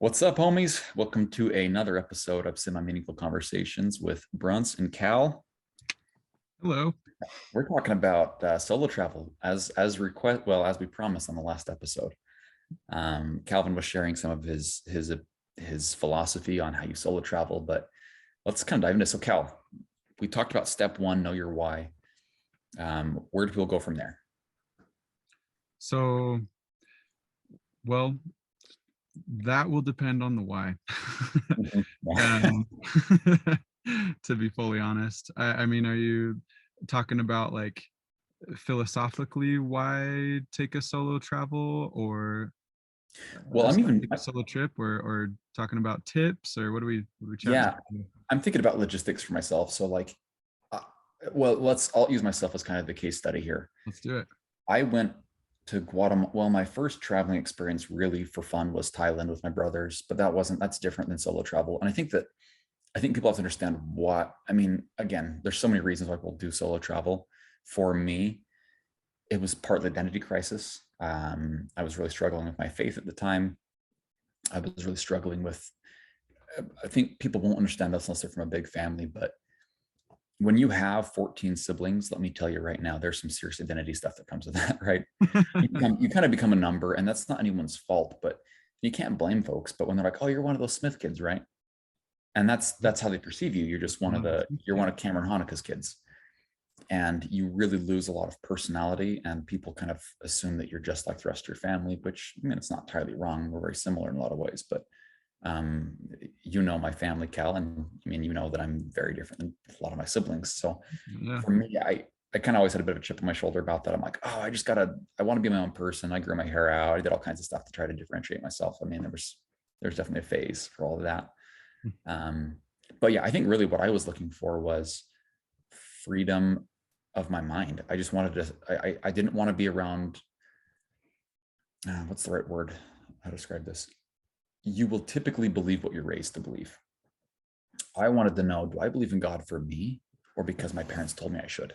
What's up, homies? Welcome to another episode of Semi-Meaningful Conversations with Bruns and Cal. Hello. We're talking about solo travel as we promised on the last episode. Calvin was sharing some of his philosophy on how you solo travel, but let's kind of dive into. So, Cal, we talked about step one, know your why. Where do people go from there? So, well, that will depend on the why. um, to be fully honest, I mean, are you talking about like philosophically why take a solo travel or Well, I'm even take a solo trip or talking about tips or what are we chatting yeah, about? I'm thinking about logistics for myself. So, like, uh, I'll use myself as kind of the case study here. Let's do it. I went to Guatemala. Well, my first traveling experience really for fun was Thailand with my brothers, but that's different than solo travel. And I think people have to understand what, I mean, again, there's so many reasons why people do solo travel. For me, it was part of the identity crisis. I was really struggling with my faith at the time. I was really struggling with, I think people won't understand this unless they're from a big family, but when you have 14 siblings, let me tell you right now, there's some serious identity stuff that comes with that, right? You kind of become a number, and that's not anyone's fault, but you can't blame folks. But when they're like, "Oh, you're one of those Smith kids, right?" and that's how they perceive you. You're just you're one of Cameron Hanukkah's kids, and you really lose a lot of personality, and people kind of assume that you're just like the rest of your family, which I mean, it's not entirely wrong. We're very similar in a lot of ways, but um, you know my family, Cal, and I mean, you know that I'm very different than a lot of my siblings. So Yeah. for me, I kind of always had a bit of a chip on my shoulder about that. I'm like, oh, I want to be my own person. I grew my hair out. I did all kinds of stuff to try to differentiate myself. I mean, there's definitely a phase for all of that. Um, but yeah, I think really what I was looking for was freedom of my mind. I just wanted to, I didn't want to be around, what's the right word? How to describe this? You will typically believe what you're raised to believe. I wanted to know, do I believe in God for me or because my parents told me I should?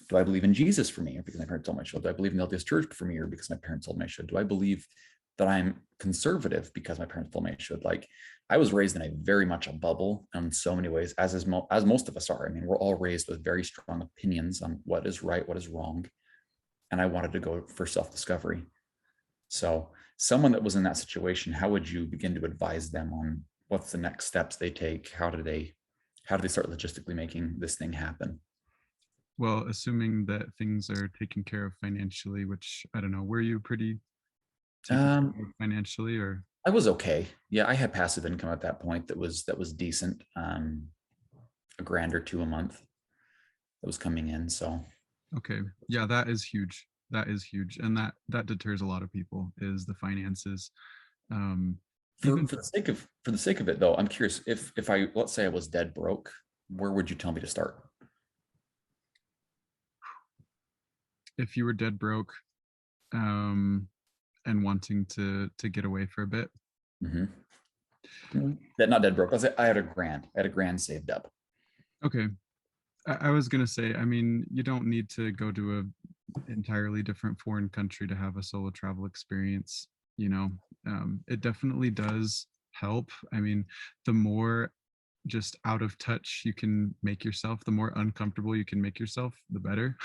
Do I believe in Jesus for me or because my parents told me I should? Do I believe in the LDS Church for me or because my parents told me I should? Do I believe that I'm conservative because my parents told me I should? Like, I was raised in a very much a bubble in so many ways, as most of us are. I mean, we're all raised with very strong opinions on what is right, what is wrong, and I wanted to go for self-discovery. So, someone that was in that situation, how would you begin to advise them on what's the next steps they take? How do they start logistically making this thing happen? Well, assuming that things are taken care of financially, which I don't know, were you pretty taken care of Um, financially or I was okay. Yeah, I had passive income at that point that was decent. A grand or two a month that was coming in. So okay. Yeah, that is huge. That is huge. And that deters a lot of people is the finances. Um for even for the sake of it though, I'm curious if I let's say I was dead broke, where would you tell me to start? if you were dead broke um and wanting to get away for a bit. That not dead broke. I had a grand. I had a grand saved up. Okay. I was gonna say, I mean, you don't need to go to a entirely different foreign country to have a solo travel experience. You know, it definitely does help. I mean, the more just out of touch you can make yourself, the more uncomfortable you can make yourself, the better.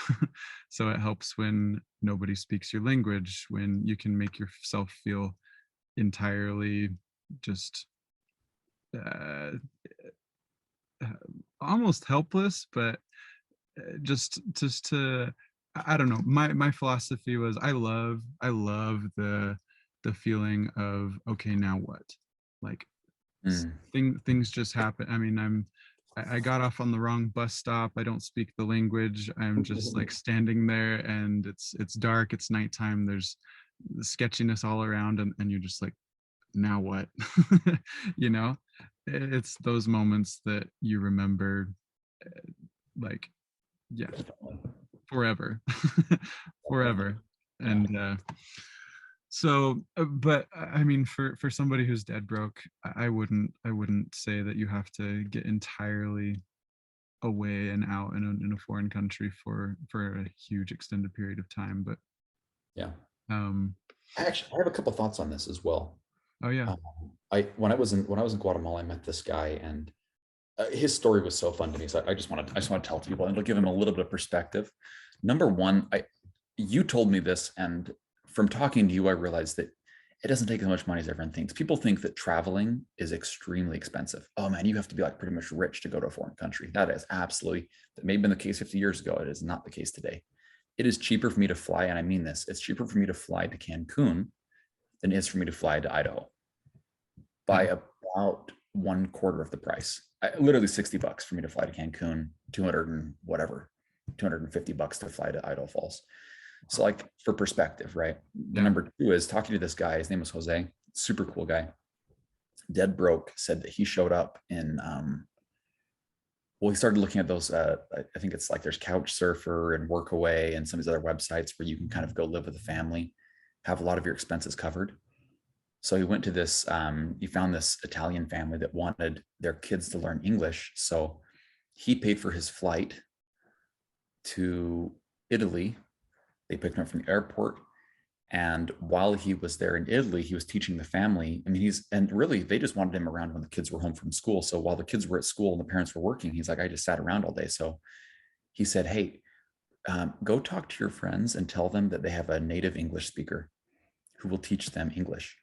So it helps when nobody speaks your language, when you can make yourself feel entirely just uh, uh, almost helpless, but just to I don't know. My philosophy was I love the feeling of okay, now what? Like Mm. things just happen. I mean, I got off on the wrong bus stop. I don't speak the language. I'm just like standing there and it's dark, it's nighttime, there's sketchiness all around and you're just like, now what? you know? It's those moments that you remember like yeah, forever. Forever. Yeah. And so but I mean for somebody who's dead broke, I wouldn't say that you have to get entirely away and out in a foreign country for a huge extended period of time, but Yeah. um I have a couple thoughts on this as well. oh yeah. When I was in Guatemala, I met this guy, and his story was so fun to me. So I just want to tell it to people and it'll give him a little bit of perspective. Number one, you told me this, and from talking to you, I realized that it doesn't take as much money as everyone thinks. People think that traveling is extremely expensive. Oh man, you have to be like pretty much rich to go to a foreign country. That is absolutely, that may have been the case 50 years ago. It is not the case today. It is cheaper for me to fly, and I mean this, it's cheaper for me to fly to Cancun than it is for me to fly to Idaho by Yeah. about one quarter of the price. Literally $60 for me to fly to Cancun, 200 and whatever, $250 to fly to Idaho Falls. So like for perspective, right? Yeah. Number two is talking to this guy. His name was Jose, super cool guy. Dead broke. Said that he showed up in well, he started looking at those. I think it's like there's Couch Surfer and Workaway and some of these other websites where you can kind of go live with a family, have a lot of your expenses covered. So he went to this, he found this Italian family that wanted their kids to learn English. So he paid for his flight to Italy. They picked him up from the airport. And while he was there in Italy, he was teaching the family. I mean, and really, they just wanted him around when the kids were home from school. So while the kids were at school and the parents were working, he's like, I just sat around all day. So he said, hey, go talk to your friends and tell them that they have a native English speaker who will teach them English.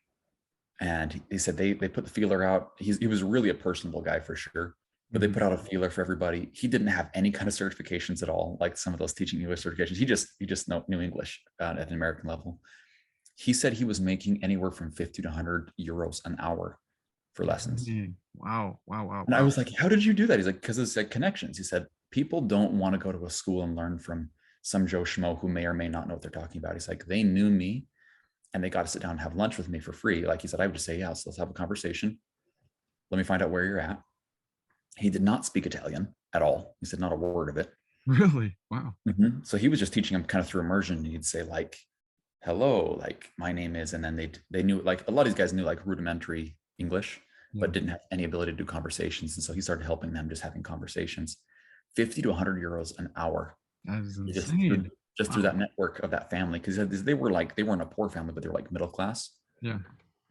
And he said they put the feeler out. He was really a personable guy for sure, but they put out a feeler for everybody. He didn't have any kind of certifications at all, like some of those teaching English certifications. He just knew English at an American level. He said he was making anywhere from 50 to 100 euros an hour for lessons. Wow. Wow. Wow. And I Wow. was like, how did you do that? He's like, because it's like connections. He said, people don't want to go to a school and learn from some Joe Schmo who may or may not know what they're talking about. He's like, they knew me and they got to sit down and have lunch with me for free. Like he said, I would just say, yeah, so let's have a conversation. Let me find out where you're at. He did not speak Italian at all. He said not a word of it. Really? Wow. Mm-hmm. So he was just teaching him kind of through immersion. He'd say like, hello, like my name is, and then they knew, like a lot of these guys knew like rudimentary English, Yeah. but didn't have any ability to do conversations. And so he started helping them just having conversations. 50 to 100 euros an hour. That is Just insane. through Wow. that network of that family, because they were like, they weren't a poor family, but they were like middle class. Yeah.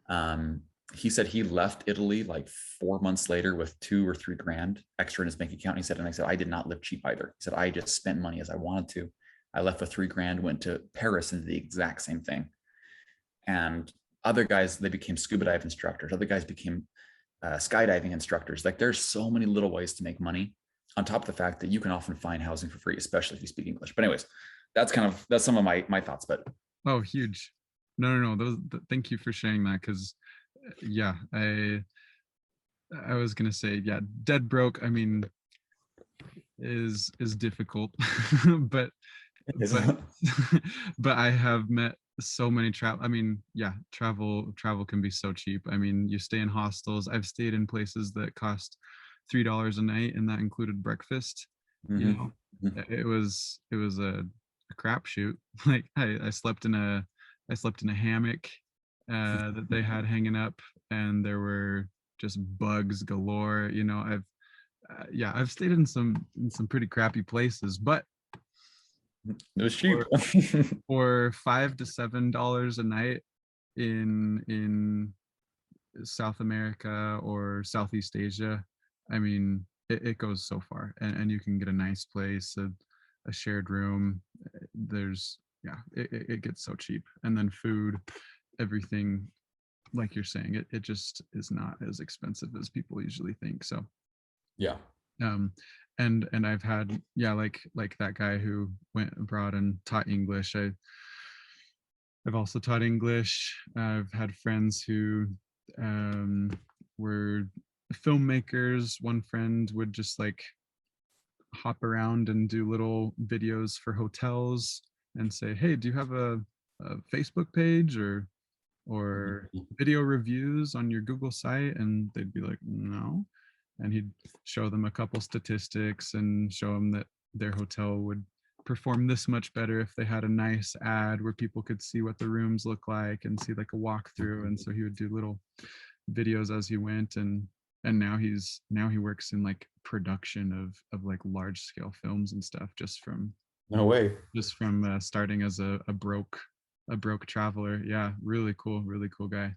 Um, he said he left Italy like 4 months later with 2 or 3 grand extra in his bank account. He said, and I said, I did not live cheap either. He said, I just spent money as I wanted to. I left with 3 grand, went to Paris and did the exact same thing. And other guys, they became scuba dive instructors. Other guys became skydiving instructors. Like there's so many little ways to make money on top of the fact that you can often find housing for free, especially if you speak English. But anyways, that's some of my thoughts. But Oh, huge. No. Thank you for sharing that. Cause yeah, I was gonna say, yeah, dead broke. I mean, is difficult, but but but I have met so many travel. I mean, yeah, travel can be so cheap. I mean, you stay in hostels. I've stayed in places that cost $3 a night, and that included breakfast. You know, mm-hmm. it was a crapshoot. Like I slept in a hammock that they had hanging up, and there were just bugs galore. You know, yeah, I've stayed in some pretty crappy places, but It was cheap. for for $5 to $7 a night in South America or Southeast Asia, I mean, it goes so far, and you can get a nice place, a shared room. There's yeah, it gets so cheap, and then food, everything, like you're saying, it just is not as expensive as people usually think. So Yeah. um and I've had, yeah, like that guy who went abroad and taught English. I've also taught English. I've had friends who um were filmmakers. One friend would just like hop around and do little videos for hotels and say, hey, do you have a Facebook page or video reviews on your Google site? And they'd be like, no. And he'd show them a couple statistics and show them that their hotel would perform this much better if they had a nice ad where people could see what the rooms look like and see like a walkthrough. And so he would do little videos as he went, and now he works in like production of like large scale films and stuff No way. just from starting as a broke traveler. Yeah, really cool guy.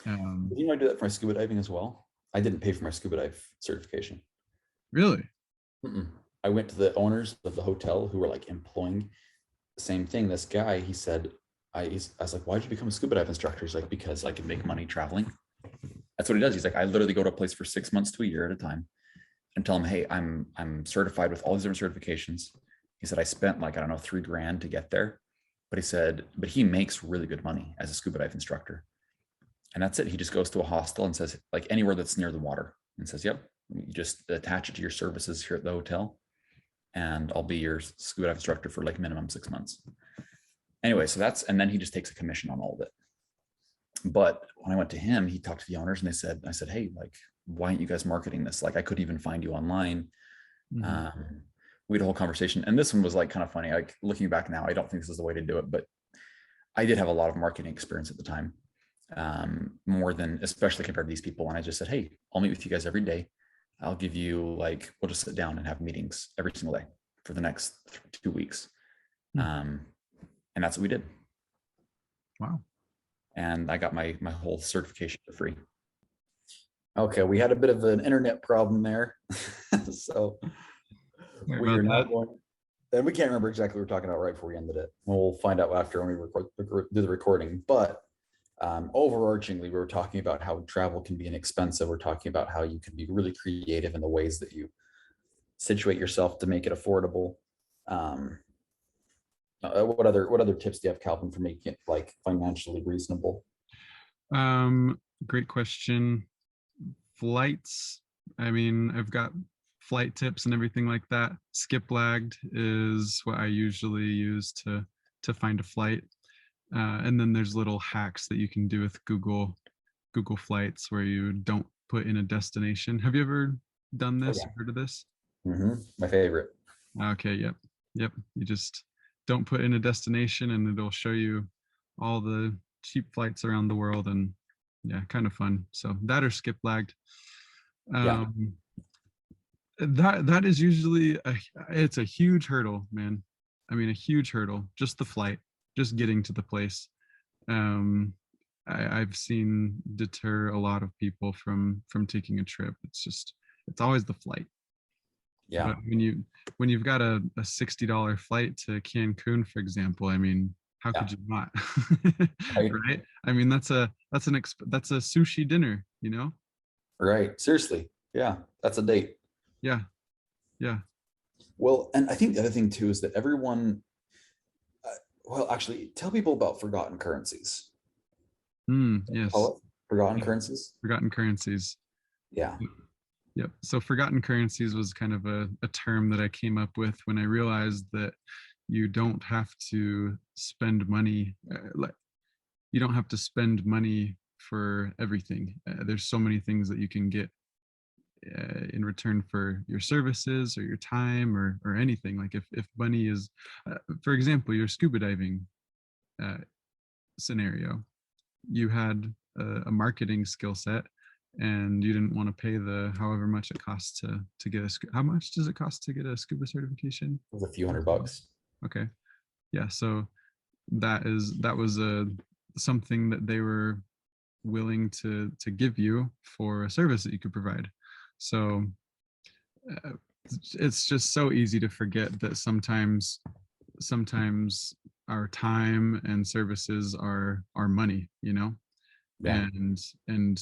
Um, You know, I do that for my scuba diving as well. I didn't pay for my scuba dive certification. really? Mm-mm. I went to the owners of the hotel who were like employing the same thing. This guy, he said, I was like, why'd you become a scuba dive instructor? He's like, because I can make money traveling. That's what he does. He's like, I literally go to a place for 6 months to a year at a time and tell him, hey, I'm certified with all these different certifications. He said, I spent like, I don't know, 3 grand to get there. But he said, but he makes really good money as a scuba dive instructor. And that's it. He just goes to a hostel and says, like anywhere that's near the water, and says, yep, you just attach it to your services here at the hotel, and I'll be your scuba dive instructor for like minimum 6 months. Anyway, so that's, and then he just takes a commission on all of it. But when I went to him, he talked to the owners and they said, I said, hey, like, why aren't you guys marketing this? Like, I couldn't even find you online. Mhm. We had a whole conversation. And this one was like kind of funny. Like, looking back now, I don't think this is the way to do it, but I did have a lot of marketing experience at the time, more than, especially compared to these people. And I just said, hey, I'll meet with you guys every day. I'll give you like, we'll just sit down and have meetings every single day for the next 2 weeks. Hmm. Um, and that's what we did. Wow. And I got my whole certification for free. Okay, we had a bit of an internet problem there. So Sorry we about are now that. going, and we can't remember exactly what we are talking about right before we ended it. We'll find out after when we do the recording. But overarchingly, we were talking about how travel can be inexpensive. We're talking about how you can be really creative in the ways that you situate yourself to make it affordable. Um, what other tips do you have, Calvin, for making it like financially reasonable? Great question. Flights. I mean, I've got flight tips and everything like that. Skip lagged is what I usually use to find a flight. And then there's little hacks that you can do with Google Flights where you don't put in a destination. Have you ever done Oh this yeah. or heard of this? My favorite. Okay, yep. Yep. You just don't put in a destination and it'll show you all the cheap flights around the world, and yeah, kind of fun. So that or skip lagged. Yeah. Um that is usually it's a huge hurdle, man. I mean, a huge hurdle, just the flight, just getting to the place. Um I've seen deter a lot of people from taking a trip. It's always the flight. Yeah. But when you've got a $60 flight to Cancun, for example, I mean, how Yeah. could you not? Right. Right? I mean, that's a sushi dinner, you know? Right. Seriously. Yeah. That's a date. Yeah, yeah. Well, and I think the other thing too is that everyone, uh, well, actually, tell people about forgotten currencies. Yes. Call it forgotten Yeah. currencies. Forgotten currencies. Yeah. Yep. Yep. So forgotten currencies was kind of a term that I came up with when I realized that you don't have to spend money. You don't have to spend money for everything. There's so many things that you can get in return for your services or your time or anything. Like if money is, for example, your scuba diving uh, scenario, you had a marketing skill set and you didn't want to pay the however much it costs to get how much does it cost to get a scuba certification? It was a few $100. Okay, yeah, so that was a something that they were willing to give you for a service that you could provide. So uh, it's just so easy to forget that sometimes our time and services are money, you know. Yeah. And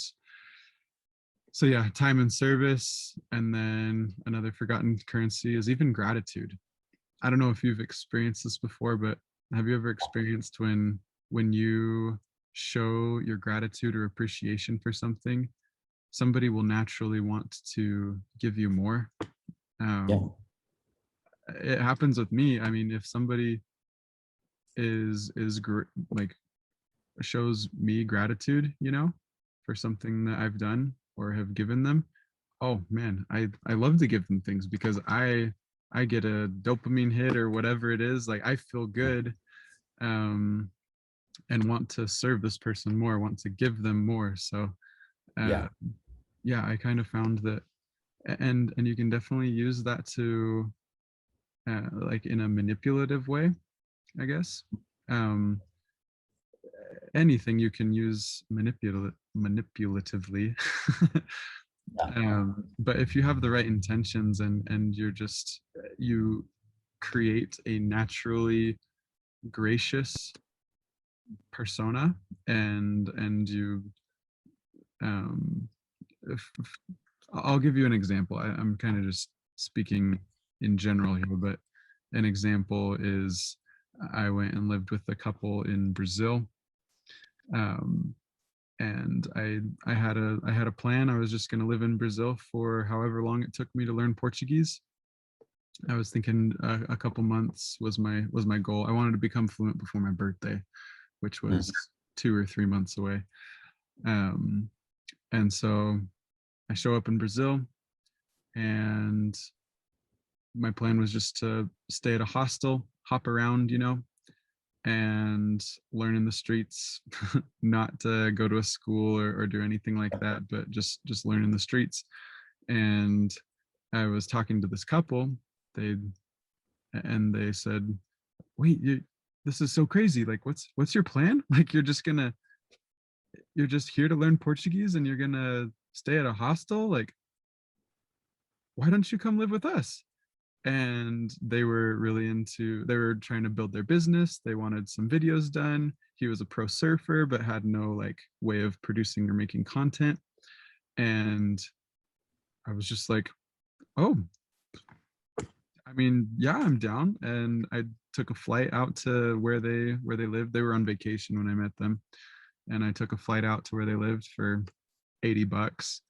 so yeah, time and service. And then another forgotten currency is even gratitude. I don't know if you've experienced this before, but have you ever experienced when you show your gratitude or appreciation for something, somebody will naturally want to give you more? Yeah. um it happens with me. I mean, if somebody like shows me gratitude, you know, for something that I've done or have given them, oh man, I love to give them things because I get a dopamine hit or whatever it is. Like I feel good, um, and want to serve this person more, want to give them more. So uh, Yeah. yeah, I kind of found that, and you can definitely use that to like in a manipulative way, I guess. Um, anything you can use manipulatively. Yeah. But if you have the right intentions and you're just you create a naturally gracious persona, and you um if I'll give you an example. I'm kind of just speaking in general here, but an example is I went and lived with a couple in Brazil. Um, and I had a plan. I was just going to live in Brazil for however long it took me to learn Portuguese. I was thinking a couple months was my goal. I wanted to become fluent before my birthday, which Mm. was 2 or 3 months away. Um, and so I show up in Brazil, and my plan was just to stay at a hostel, hop around, and learn in the streets, not to go to a school or do anything like that, but just learn in the streets. And I was talking to this couple, they and they said, "Wait, this is so crazy. Like, what's your plan? Like, you're just here to learn Portuguese and you're gonna stay at a hostel? Like, why don't you come live with us?" And they were really into, they were trying to build their business. They wanted some videos done. He was a pro surfer but had no like way of producing or making content. And I was just like, oh, I mean, yeah, I'm down. And I took a flight out to where they lived. They were on vacation when I met them, and I took a flight out to where they lived for $80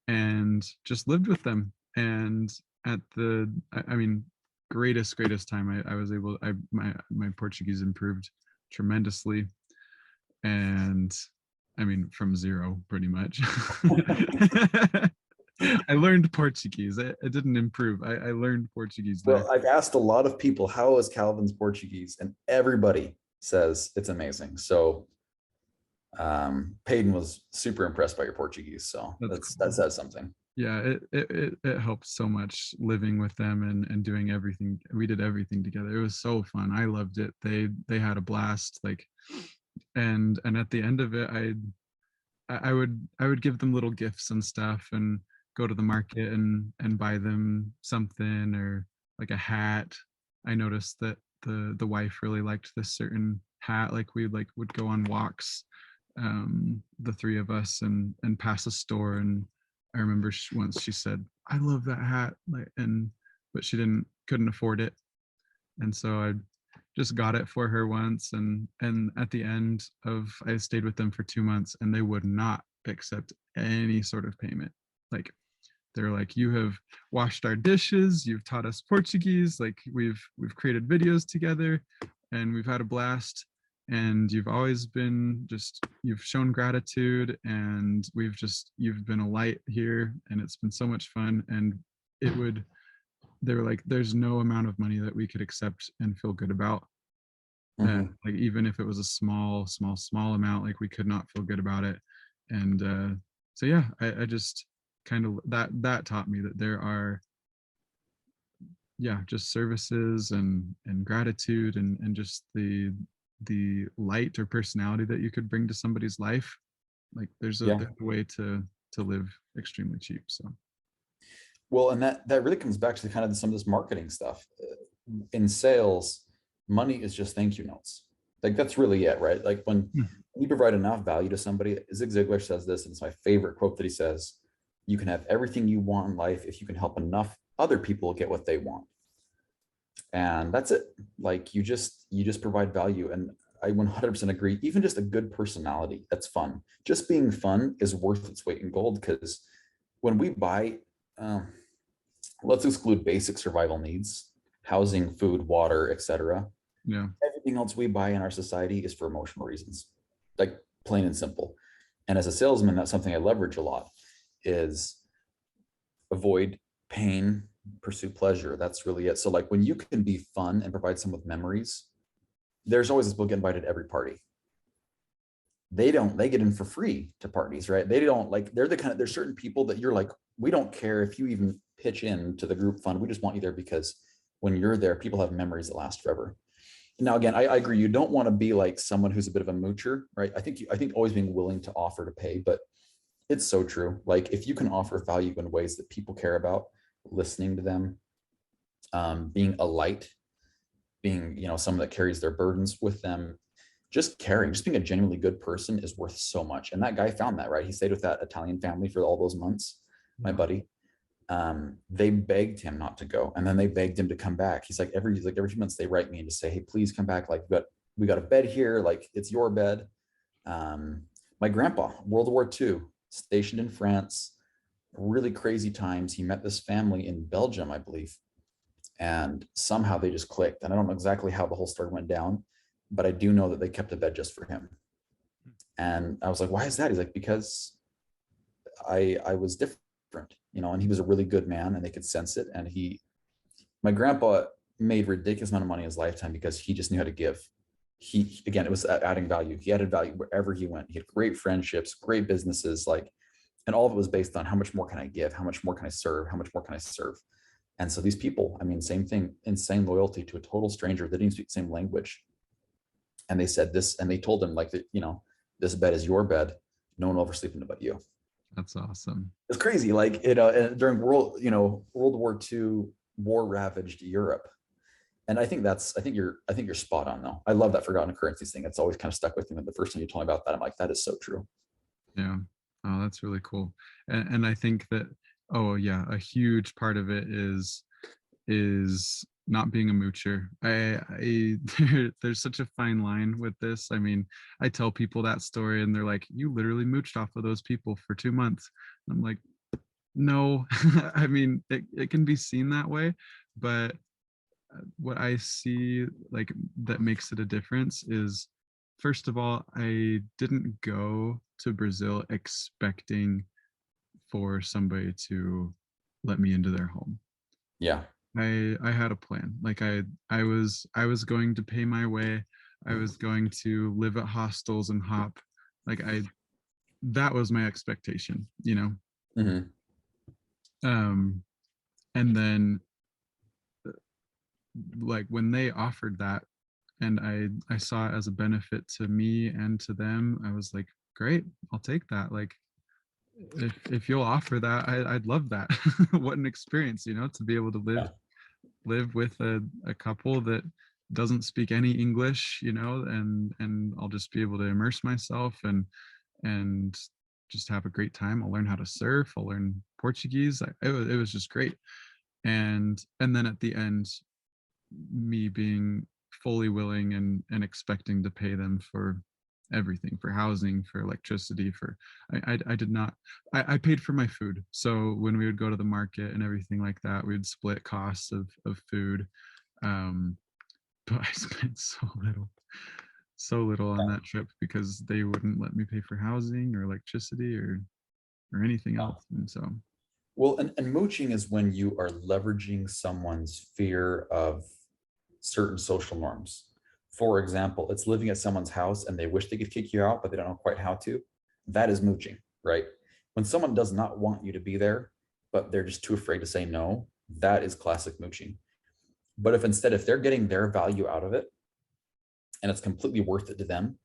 and just lived with them. And at the, I mean, greatest time, I was able, my Portuguese improved tremendously. And I mean, from zero, pretty much. I learned Portuguese. I didn't improve. I learned Portuguese there. Well, I've asked a lot of people, how is Calvin's Portuguese? And everybody says it's amazing. So Peyton was super impressed by your Portuguese. So That's that cool. says something. Yeah, it helps so much living with them and doing everything. We did everything together. It was so fun. I loved it. They had a blast. Like, and at the end of it, I would give them little gifts and stuff, and go to the market and buy them something, or like a hat. I noticed that the wife really liked this certain hat. Like, we like would go on walks, the three of us, and pass a store. And I remember once she said, "I love that hat," like, and but she couldn't afford it. And so I just got it for her once. And at the end of, I stayed with them for 2 months, and they would not accept any sort of payment. Like, they're like, "You have washed our dishes, you've taught us Portuguese, like we've created videos together, and we've had a blast, and you've always been just, you've shown gratitude, and you've been a light here, and it's been so much fun." And it would they were like, "There's no amount of money that we could accept and feel good about." And Mhm. like, even if it was a small amount, like, we could not feel good about it. And so yeah, I just kind of, that taught me that there are, yeah, just services and gratitude, and just the light or personality that you could bring to somebody's life. Like, Yeah. there's a way to live extremely cheap. So Well, and that really comes back to kind of some of this marketing stuff. In sales, money is just thank you notes. Like, that's really it, right? Like, when you provide enough value to somebody, Zig Ziglar says this, and it's my favorite quote that he says: "You can have everything you want in life if you can help enough other people get what they want." And that's it. Like, you just provide value. And I 100% agree. Even just a good personality that's fun, just being fun, is worth its weight in gold. Because when we buy, um, let's exclude basic survival needs: housing, food, water, etc. yeah. Everything else we buy in our society is for emotional reasons, like, plain and simple. And as a salesman, that's something I leverage a lot: is avoid pain, pursue pleasure. That's really it. So, like, when you can be fun and provide someone with memories, there's always this, people get invited to every party. They get in for free to parties, right? They don't, like, they're the kind of, there's certain people that you're like, we don't care if you even pitch in to the group fund. We just want you there because when you're there, people have memories that last forever. Now, again, I agree. You don't want to be like someone who's a bit of a moocher, right? I think always being willing to offer to pay, but it's so true. Like if you can offer value in ways that people care about, listening to them, being a light, being, you know, someone that carries their burdens with them, just caring, just being a genuinely good person is worth so much. And that guy found that, right? He stayed with that Italian family for all those months, my buddy. They begged him not to go, and then they begged him to come back. He's like every few months they write me and just say, hey, please come back, like we got a bed here, like it's your bed. My grandpa, World War II, stationed in France, really crazy times. He met this family in Belgium, I believe, and somehow they just clicked. And I don't know exactly how the whole story went down, but I do know that they kept a bed just for him. And I was like, why is that? He's like, because I was different, you know, and he was a really good man and they could sense it. And my grandpa made ridiculous amount of money in his lifetime because he just knew how to give. Again, it was adding value. He added value wherever he went. He had great friendships, great businesses, like, and all of it was based on how much more can I give? How much more can I serve? How much more can I serve? And so these people, I mean, same thing, insane loyalty to a total stranger that didn't speak the same language. And they said this, and they told him, like, you know, this bed is your bed. No one will ever sleep in it but you. That's awesome. It's crazy. Like, you know, during World War II, war ravaged Europe. And I think you're spot on though. I love that forgotten currencies thing. It's always kind of stuck with me. The first time you told me about that, I'm like, that is so true. Yeah. Oh, that's really cool. And I think that, oh yeah, a huge part of it is not being a moocher. There's such a fine line with this. I mean, I tell people that story and they're like, you literally mooched off of those people for 2 months. I'm like, no. I mean, it can be seen that way, but what I see like that makes it a difference is, first of all, I didn't go to Brazil expecting for somebody to let me into their home. Yeah. I had a plan. Like I was going to pay my way. I was going to live at hostels and hop. Like that was my expectation, you know. Mm-hmm. And then like when they offered that and I saw it as a benefit to me and to them, I was like, great, I'll take that. Like if you'll offer that, I'd love that. What an experience, you know, to be able to Yeah. live with a couple that doesn't speak any English, you know, and I'll just be able to immerse myself and just have a great time. I'll learn how to surf. I'll learn Portuguese. It was just great. And then at the end, me being fully willing and expecting to pay them for everything, for housing, for electricity, for I did not, I paid for my food. So when we would go to the market and everything like that, we would split costs of food. But I spent so little on that trip because they wouldn't let me pay for housing or electricity or anything else. And so Well, and mooching is when you are leveraging someone's fear of certain social norms. For example, it's living at someone's house and they wish they could kick you out, but they don't know quite how to. That is mooching, right? When someone does not want you to be there, but they're just too afraid to say no, that is classic mooching. But if they're getting their value out of it and it's completely worth it to them,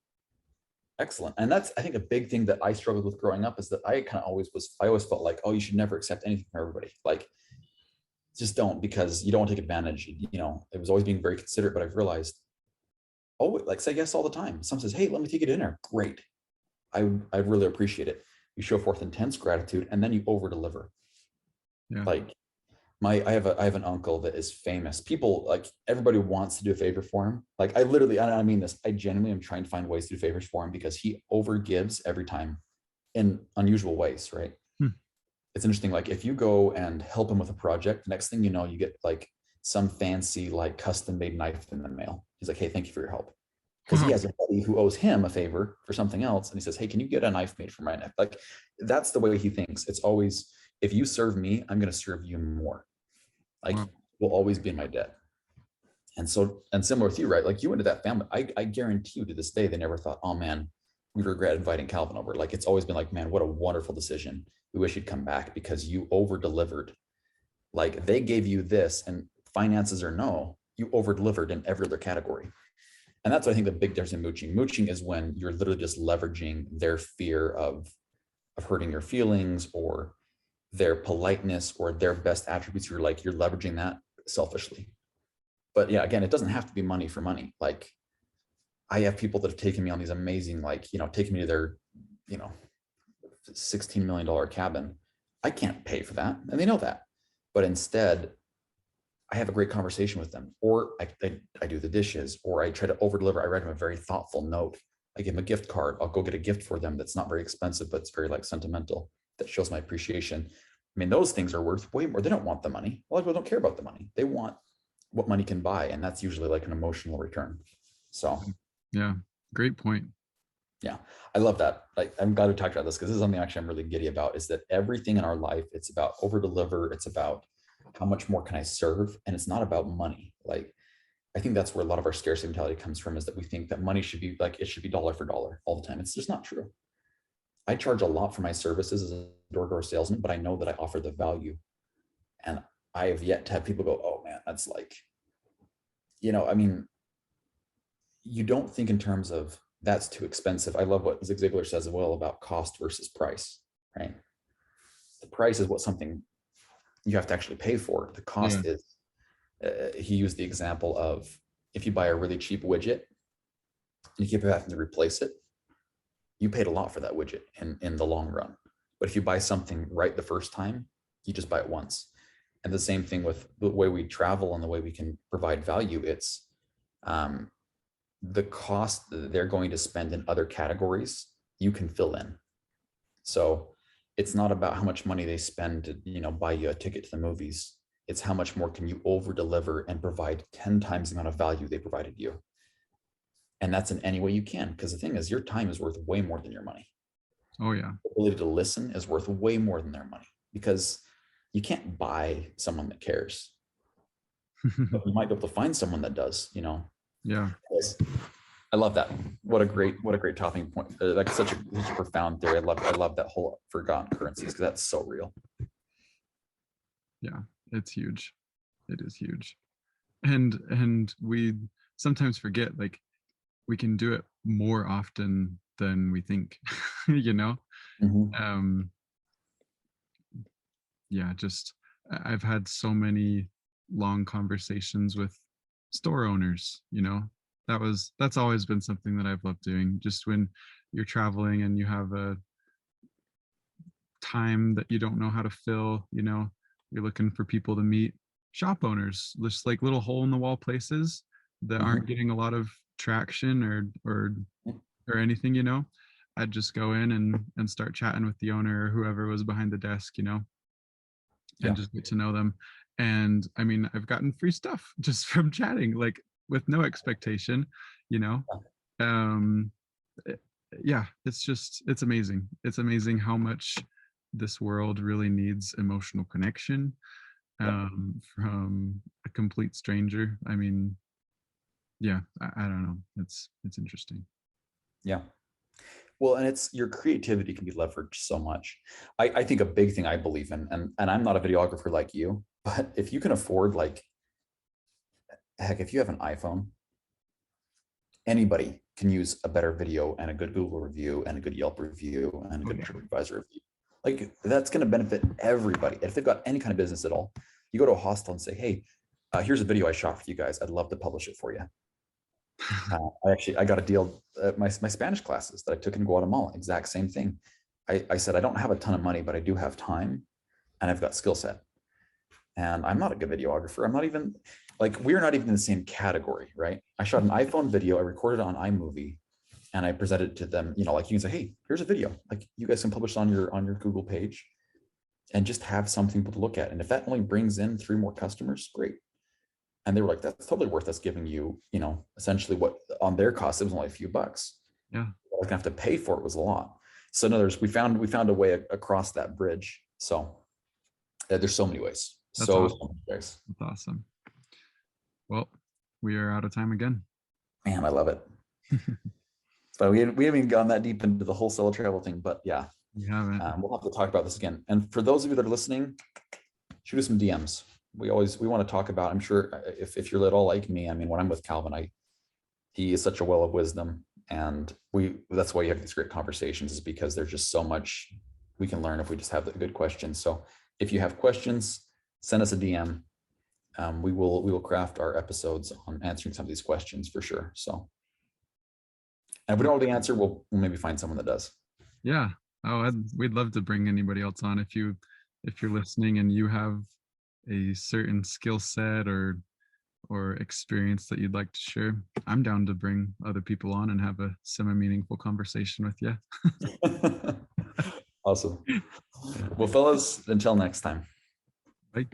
excellent. And that's, I think, a big thing that I struggled with growing up is that I always felt like, oh, you should never accept anything from everybody. Like, just don't, because you don't want to take advantage. You know, it was always being very considerate, but I've realized, oh, like say yes all the time. Someone says, hey, let me take you to dinner. Great. I really appreciate it. You show forth intense gratitude and then you over deliver. yeah. Like I have an uncle that is famous. People, like, everybody wants to do a favor for him. Like I mean this, I genuinely am trying to find ways to do favors for him because he overgives every time in unusual ways, right? It's interesting. Like if you go and help him with a project, next thing you know, you get like some fancy, like custom made knife in the mail. He's like, hey, thank you for your help. Because he has a buddy who owes him a favor for something else. And he says, hey, can you get a knife made for my knife? Like that's the way he thinks. It's always, if you serve me, I'm going to serve you more. Like will always be in my debt. And so, and similar with you, right? Like you went to that family. I guarantee you to this day, they never thought, oh man, we regret inviting Calvin over. Like it's always been like, man, what a wonderful decision. We wish you'd come back because you over delivered. Like they gave you this, and finances or no, you over delivered in every other category. And that's what I think the big difference in mooching. Mooching is when you're literally just leveraging their fear of hurting your feelings, or their politeness, or their best attributes. You're leveraging that selfishly. But yeah, again, it doesn't have to be money for money. Like, I have people that have taken me on these amazing, like, taking me to their, $16 million cabin. I can't pay for that. And they know that. But instead, I have a great conversation with them, or I do the dishes, or I try to over deliver. I write them a very thoughtful note. I give them a gift card. I'll go get a gift for them that's not very expensive, but it's very like sentimental, that shows my appreciation. I mean, those things are worth way more. They don't want the money. A lot of people don't care about the money. They want what money can buy. And that's usually like an emotional return. So Yeah, great point. yeah, I love that. Like, I'm glad we talked about this, because this is something actually I'm really giddy about, is that everything in our life, it's about over deliver. It's about how much more can I serve? And it's not about money. Like, I think that's where a lot of our scarcity mentality comes from, is that we think that money should be like, it should be dollar for dollar all the time. It's just not true. I charge a lot for my services as a door-to-door salesman, but I know that I offer the value. And I have yet to have people go, oh man, that's like, I mean, you don't think in terms of that's too expensive. I love what Zig Ziglar says as well about cost versus price, right? The price is what something you have to actually pay for. The cost is, he used the example of, if you buy a really cheap widget and you keep having to replace it, you paid a lot for that widget in the long run. But if you buy something right the first time, you just buy it once. And the same thing with the way we travel and the way we can provide value. It's the cost that they're going to spend in other categories, you can fill in. So it's not about how much money they spend to, buy you a ticket to the movies. It's how much more can you over deliver and provide 10 times the amount of value they provided you. And that's in any way you can, because the thing is, your time is worth way more than your money. Oh yeah. The ability to listen is worth way more than their money, because you can't buy someone that cares. But you might be able to find someone that does, Yeah. I love that. What a great topping point. Like such a profound theory. I love that whole forgotten currencies, because that's so real. Yeah, it's huge. It is huge. And we sometimes forget, like, we can do it more often than we think, Mm-hmm. Yeah, just I've had so many long conversations with store owners, that's always been something that I've loved doing. Just when you're traveling and you have a time that you don't know how to fill, you're looking for people to meet, shop owners, just like little hole in the wall places that aren't getting a lot of traction or anything. I'd just go in and start chatting with the owner or whoever was behind the desk, and just get to know them. And I mean, I've gotten free stuff just from chatting, like with no expectation, um yeah, it's amazing. It's amazing how much this world really needs emotional connection from a complete stranger. I mean, yeah, I don't know. It's interesting. Yeah. Well, and it's your creativity can be leveraged so much. I think a big thing I believe in, and I'm not a videographer like you, but if you can afford, like, heck, if you have an iPhone, anybody can use a better video and a good Google review and a good Yelp review and a good TripAdvisor review. Like, that's going to benefit everybody. If they've got any kind of business at all, you go to a hostel and say, hey, here's a video I shot for you guys. I'd love to publish it for you. I got a deal at my Spanish classes that I took in Guatemala. Exact same thing. I said, I don't have a ton of money, but I do have time and I've got skill set. And I'm not a good videographer. I'm not even like, we're not even in the same category, right? I shot an iPhone video. I recorded it on iMovie and I presented it to them, like, you can say, hey, here's a video. Like, you guys can publish on your Google page and just have something to look at. And if that only brings in 3 more customers, great. And they were like, that's totally worth us giving you, essentially what on their cost, it was only a few bucks. Yeah. What I was gonna have to pay for it was a lot. So in other words, we found a way across that bridge. So there's so many ways. That's so awesome. many ways. That's awesome. Well, we are out of time again. Man, I love it. But we haven't even gone that deep into the whole solo travel thing, but yeah. We haven't. We'll have to talk about this again. And for those of you that are listening, shoot us some DMs. We want to talk about, I'm sure if you're at all like me, I mean, when I'm with Calvin, he is such a well of wisdom, and that's why you have these great conversations, is because there's just so much we can learn if we just have the good questions. So if you have questions, send us a DM. We will craft our episodes on answering some of these questions for sure. So, and if we don't know the answer, we'll maybe find someone that does. Yeah. Oh, we'd love to bring anybody else on if you're listening and you have a certain skill set or experience that you'd like to share. I'm down to bring other people on and have a semi-meaningful conversation with you. Awesome. Well, fellas, until next time. Bye.